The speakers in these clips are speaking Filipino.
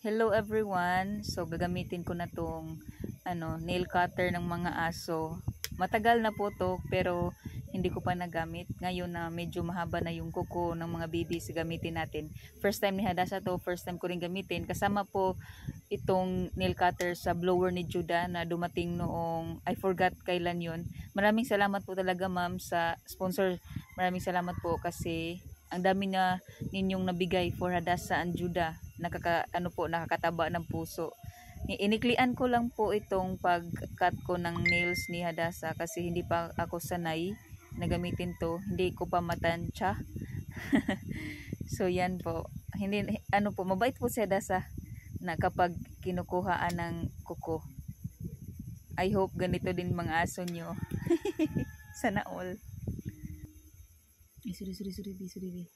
Hello everyone. So gagamitin ko na tong nail cutter ng mga aso. Matagal na po to pero hindi ko pa nagamit. Ngayon na medyo mahaba na yung kuko ng mga babies, gamitin natin. First time ni Hadasa to, first time ko rin gamitin. Kasama po itong nail cutter sa blower ni Judah na dumating noong I forgot kailan yun. Maraming salamat po talaga ma'am sa sponsor. Maraming salamat po kasi ang dami na ninyong nabigay for Hadasa and Judah. Nakakataba ng puso. Iniklian ko lang po itong pag-cut ko ng nails ni Hadasa kasi hindi pa ako sanay na gamitin to. Hindi ko pa matansya. So yan po. Hindi po, mabait po si Hadasa na kapag kinukuhaan ng kuko. I hope ganito din mga aso nyo. Sana all. Sorry.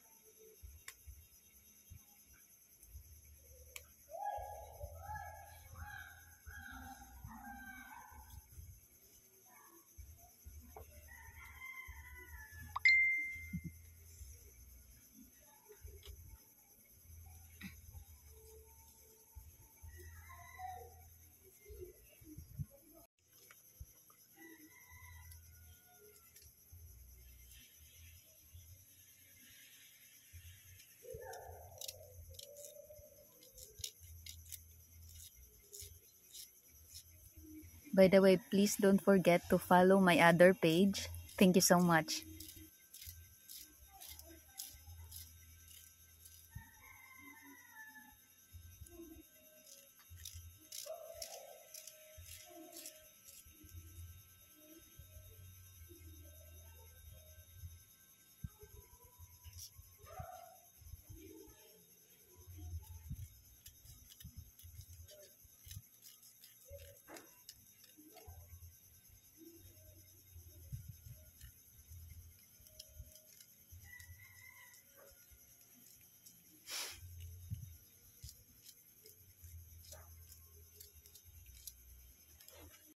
By the way, please don't forget to follow my other page. Thank you so much.